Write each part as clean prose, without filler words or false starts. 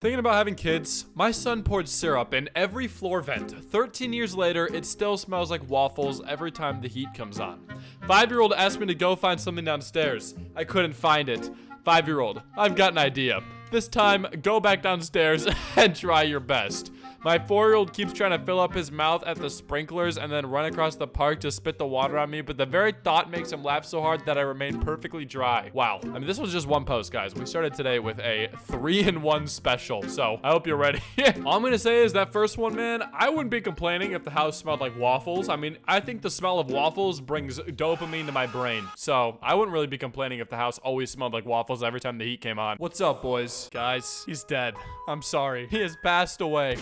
Thinking about having kids, my son poured syrup in every floor vent. 13 years later, it still smells like waffles every time the heat comes on. 5-year-old asked me to go find something downstairs. I couldn't find it. 5-year-old, I've got an idea. This time, go back downstairs and try your best. My 4-year-old keeps trying to fill up his mouth at the sprinklers and then run across the park to spit the water on me, but the very thought makes him laugh so hard that I remain perfectly dry. Wow. I mean, this was just one post, guys. We started today with a 3-in-1 special, so I hope you're ready. All I'm gonna say is that first one, man, I wouldn't be complaining if the house smelled like waffles. I mean, I think the smell of waffles brings dopamine to my brain, so I wouldn't really be complaining if the house always smelled like waffles every time the heat came on. What's up, boys? Guys, he's dead. I'm sorry. He has passed away.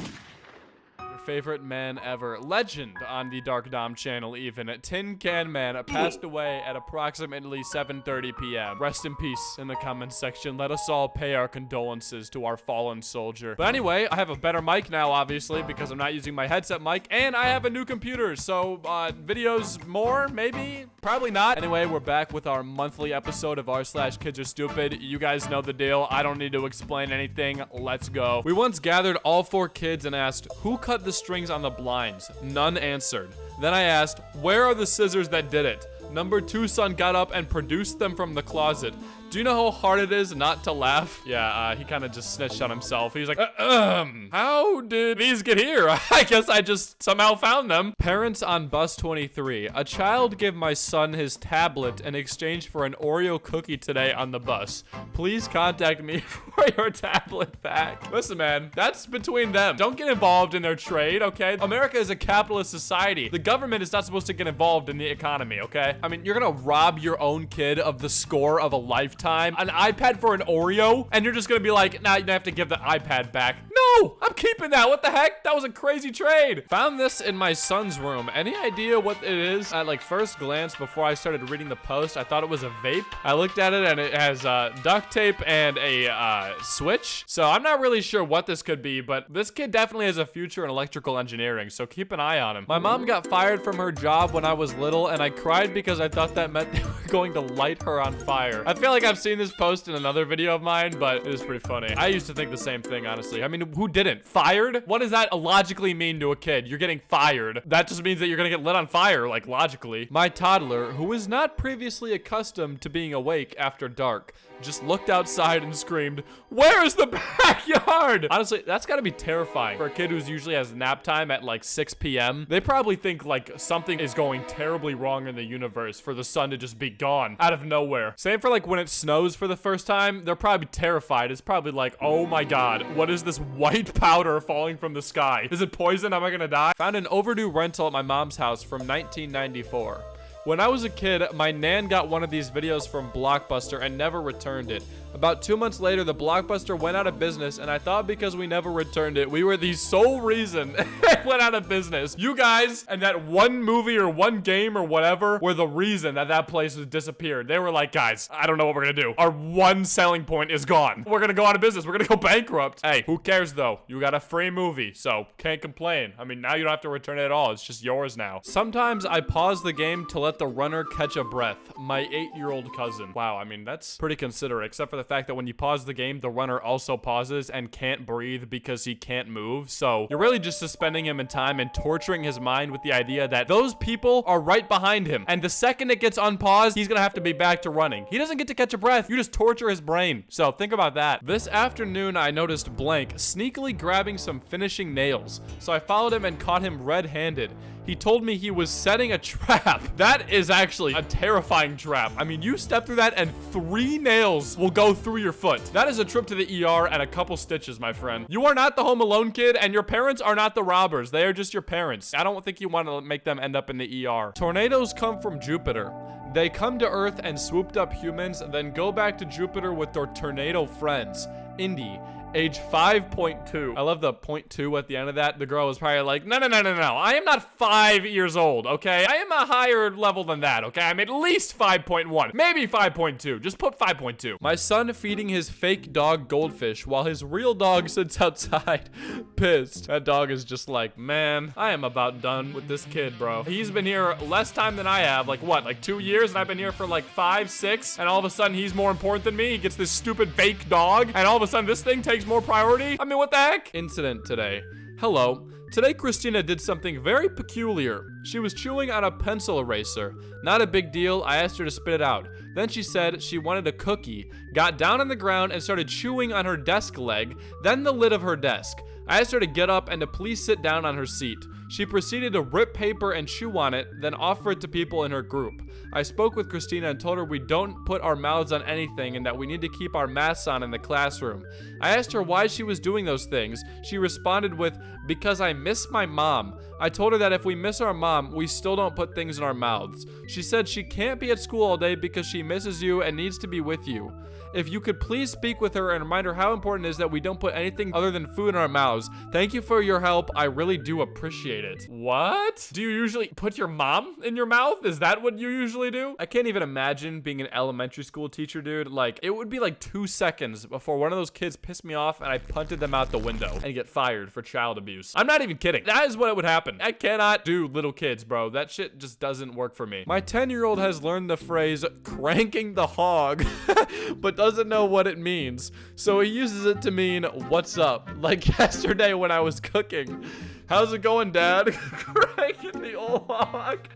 Favorite man ever. Legend on the Dark Dom channel even. Tin Can Man passed away at approximately 7:30 p.m. Rest in peace in the comments section. Let us all pay our condolences to our fallen soldier. But anyway, I have a better mic now, obviously, because I'm not using my headset mic, and I have a new computer, so videos more, maybe? Probably not. Anyway, we're back with our monthly episode of r/kidsarestupid. You guys know the deal. I don't need to explain anything. Let's go. We once gathered all 4 kids and asked, who cut the strings on the blinds? None answered. Then I asked, where are the scissors that did it? Number 2 son got up and produced them from the closet. Do you know how hard it is not to laugh? Yeah, he kind of just snitched on himself. He's like, how did these get here? I guess I just somehow found them. Parents on bus 23. A child gave my son his tablet in exchange for an Oreo cookie today on the bus. Please contact me for your tablet back. Listen, man, that's between them. Don't get involved in their trade, okay? America is a capitalist society. The government is not supposed to get involved in the economy, okay? I mean, you're gonna rob your own kid of the score of a lifetime. An iPad for an Oreo, and you're just gonna be like, nah, you have to give the iPad back. No, I'm keeping that. What the heck? That was a crazy trade. Found this in my son's room. Any idea what it is? At like first glance, before I started reading the post, I thought it was a vape. I looked at it and it has duct tape and a switch. So I'm not really sure what this could be, but this kid definitely has a future in electrical engineering, so keep an eye on him. My mom got fired from her job when I was little, and I cried because I thought that meant they were going to light her on fire. I feel like I've seen this post in another video of mine, but it is pretty funny. I used to think the same thing, honestly. I mean, who didn't? Fired? What does that logically mean to a kid? You're getting fired. That just means that you're gonna get lit on fire, like logically. My toddler, who was not previously accustomed to being awake after dark, just looked outside and screamed, "Where is the backyard?" Honestly, that's gotta be terrifying for a kid who's usually has nap time at like 6 p.m. They probably think like something is going terribly wrong in the universe for the sun to just be gone out of nowhere. Same for like when it snows for the first time. They're probably terrified. It's probably like, oh my god, what is this white powder falling from the sky? Is it poison? Am I gonna die? Found an overdue rental at my mom's house from 1994. When I was a kid, my nan got one of these videos from Blockbuster and never returned it. About 2 months later, the Blockbuster went out of business, and I thought because we never returned it, we were the sole reason it went out of business. You guys and that one movie or one game or whatever were the reason that that place was disappeared. They were like, guys, I don't know what we're gonna do. Our one selling point is gone. We're gonna go out of business. We're gonna go bankrupt. Hey, who cares though? You got a free movie, so can't complain. I mean, now you don't have to return it at all. It's just yours now. Sometimes I pause the game to let the runner catch a breath. My 8-year-old cousin. Wow, I mean, that's pretty considerate, except for the fact that when you pause the game, the runner also pauses and can't breathe because he can't move. So you're really just suspending him in time and torturing his mind with the idea that those people are right behind him. And the second it gets unpaused, he's gonna have to be back to running. He doesn't get to catch a breath. You just torture his brain. So think about that. This afternoon, I noticed Blank sneakily grabbing some finishing nails. So I followed him and caught him red-handed. He told me he was setting a trap. That is actually a terrifying trap. I mean, you step through that and 3 nails will go through your foot. That is a trip to the ER and a couple stitches, my friend. You are not the Home Alone kid, and your parents are not the robbers. They are just your parents. I don't think you want to make them end up in the ER. Tornadoes come from Jupiter. They come to Earth and swooped up humans, then go back to Jupiter with their tornado friends. Indy, age 5.2. I love the 0.2 at the end of that. The girl was probably like, no. I am not 5 years old, okay? I am a higher level than that, okay? I'm at least 5.1, maybe 5.2. Just put 5.2. My son feeding his fake dog goldfish while his real dog sits outside pissed. That dog is just like, man, I am about done with this kid, bro. He's been here less time than I have. Like what, like 2 years? And I've been here for like 5, 6. And all of a sudden he's more important than me. He gets this stupid fake dog. And all of a sudden this thing takes takes more priority? I mean, what the heck? Incident today. Hello. Today, Christina did something very peculiar. She was chewing on a pencil eraser. Not a big deal, I asked her to spit it out. Then she said she wanted a cookie, got down on the ground and started chewing on her desk leg, then the lid of her desk. I asked her to get up and to please sit down on her seat. She proceeded to rip paper and chew on it, then offer it to people in her group. I spoke with Christina and told her we don't put our mouths on anything and that we need to keep our masks on in the classroom. I asked her why she was doing those things. She responded with, "Because I miss my mom." I told her that if we miss our mom, we still don't put things in our mouths. She said she can't be at school all day because she misses you and needs to be with you. If you could please speak with her and remind her how important it is that we don't put anything other than food in our mouths. Thank you for your help. I really do appreciate it. What? Do you usually put your mom in your mouth? Is that what you usually do? I can't even imagine being an elementary school teacher, dude. Like, it would be like 2 seconds before one of those kids pissed me off and I punted them out the window and get fired for child abuse. I'm not even kidding. That is what would happen. I cannot do little kids, bro. That shit just doesn't work for me. My 10-year-old has learned the phrase cranking the hog, but doesn't know what it means. So he uses it to mean, what's up? Like yesterday when I was cooking. How's it going, Dad? Cranking the old hog.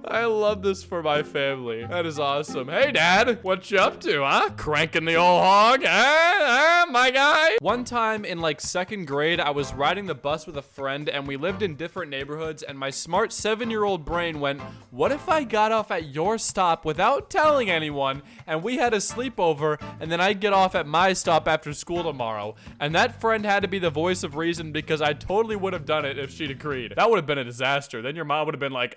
I love this for my family. That is awesome. Hey, Dad, what you up to, huh? Cranking the old hog, my guy? One time in like 2nd grade, I was riding the bus with a friend and we lived in different neighborhoods and my smart 7-year-old brain went, what if I got off at your stop without telling anyone and we had a sleepover and then I'd get off at my stop after school tomorrow? And that friend had to be the voice of reason because I totally would have done it if she'd agreed. That would have been a disaster. Then your mom would have been like,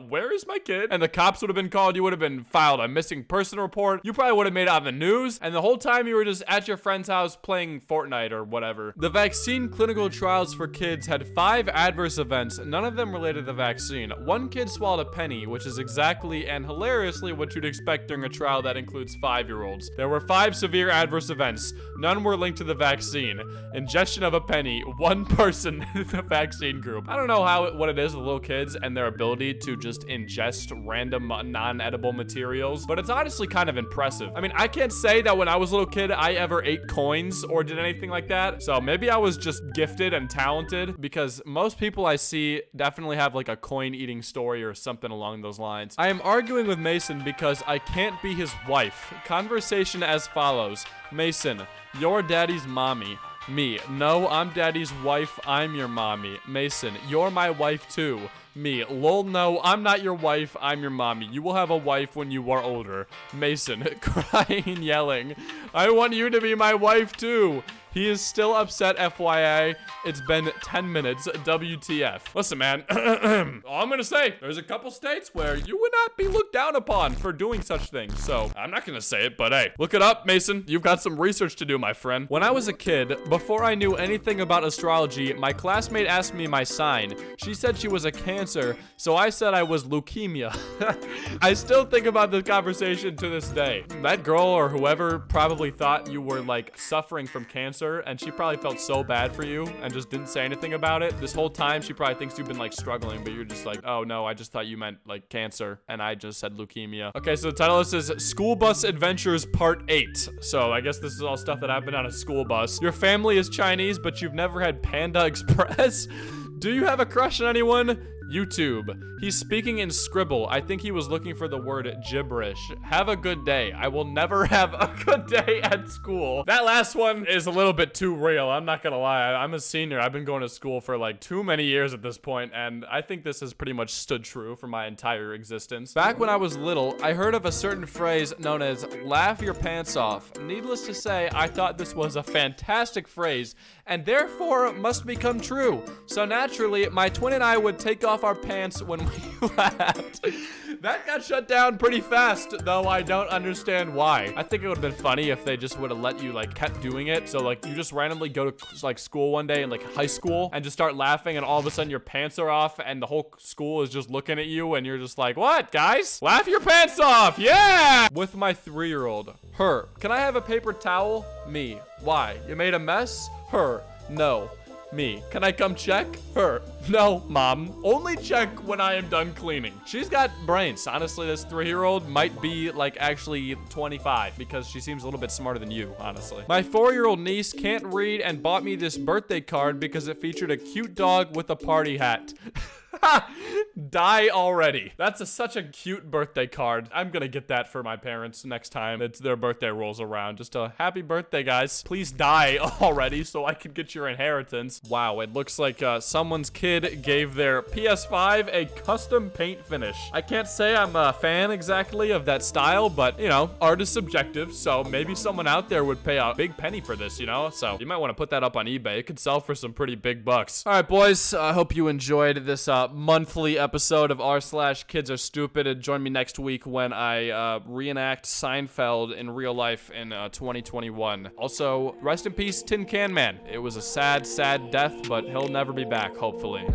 where is my kid? And the cops would have been called. You would have been filed a missing person report. You probably would have made it on the news. And the whole time you were just at your friend's house playing Fortnite or whatever. The vaccine clinical trials for kids had 5 adverse events, none of them related to the vaccine. One kid swallowed a penny, which is exactly and hilariously what you'd expect during a trial that includes 5-year-olds. There were 5 severe adverse events. None were linked to the vaccine. Ingestion of a penny. 1 person in the vaccine group. I don't know what it is with little kids and their ability to just ingest random non-edible materials, but it's honestly kind of impressive. I mean, I can't say that when I was a little kid I ever ate coins or did anything like that, so maybe I was just gifted and talented, because most people I see definitely have like a coin eating story or something along those lines. I am arguing with Mason because I can't be his wife. Conversation as follows. Mason, you're daddy's mommy. Me, no, I'm daddy's wife, I'm your mommy. Mason, you're my wife too. Me, lol, no, I'm not your wife, I'm your mommy. You will have a wife when you are older. Mason, crying, yelling, I want you to be my wife too. He is still upset, FYI. It's been 10 minutes, WTF. Listen, man, all I'm gonna say, there's a couple states where you would not be looked down upon for doing such things. So I'm not gonna say it, but hey, look it up, Mason. You've got some research to do, my friend. When I was a kid, before I knew anything about astrology, my classmate asked me my sign. She said she was a Cancer, so I said I was leukemia. I still think about this conversation to this day. That girl or whoever probably thought you were like suffering from cancer, and she probably felt so bad for you and just didn't say anything about it. This whole time she probably thinks you've been like struggling, but you're just like, oh no, I just thought you meant like cancer and I just said leukemia. Okay, so the title of this is School Bus Adventures Part 8. So I guess this is all stuff that happened on a school bus. Your family is Chinese, but you've never had Panda Express? Do you have a crush on anyone? YouTube. He's speaking in Scribble. I think he was looking for the word gibberish. Have a good day. I will never have a good day at school. That last one is a little bit too real. I'm not gonna lie. I'm a senior. I've been going to school for like too many years at this point, and I think this has pretty much stood true for my entire existence. Back when I was little, I heard of a certain phrase known as laugh your pants off. Needless to say, I thought this was a fantastic phrase and therefore must become true. So naturally, my twin and I would take off our pants when we laughed. That got shut down pretty fast, though I don't understand why. I think it would have been funny if they just would have let you like kept doing it. So like you just randomly go to like school one day in like high school and just start laughing and all of a sudden your pants are off and the whole school is just looking at you and you're just like, what, guys? Laugh your pants off, yeah! With my 3-year-old. Her, can I have a paper towel? Me, why? You made a mess? Her, no. Me. Can I come check? Her. No, Mom. Only check when I am done cleaning. She's got brains. Honestly, this 3-year-old might be like actually 25 because she seems a little bit smarter than you, honestly. My 4-year-old niece can't read and bought me this birthday card because it featured a cute dog with a party hat. Die already. That's such a cute birthday card. I'm gonna get that for my parents next time their birthday rolls around. Just a happy birthday, guys. Please die already so I can get your inheritance. Wow, it looks like someone's kid gave their PS5 a custom paint finish. I can't say I'm a fan exactly of that style, but you know, art is subjective, so maybe someone out there would pay a big penny for this, you know? So you might want to put that up on eBay. It could sell for some pretty big bucks. All right, boys, I hope you enjoyed this monthly episode of r/Kids Are Stupid. And join me next week when I reenact Seinfeld in real life in 2021. Also, rest in peace, Tin Can Man. It was a sad, sad death, but he'll never be back, hopefully.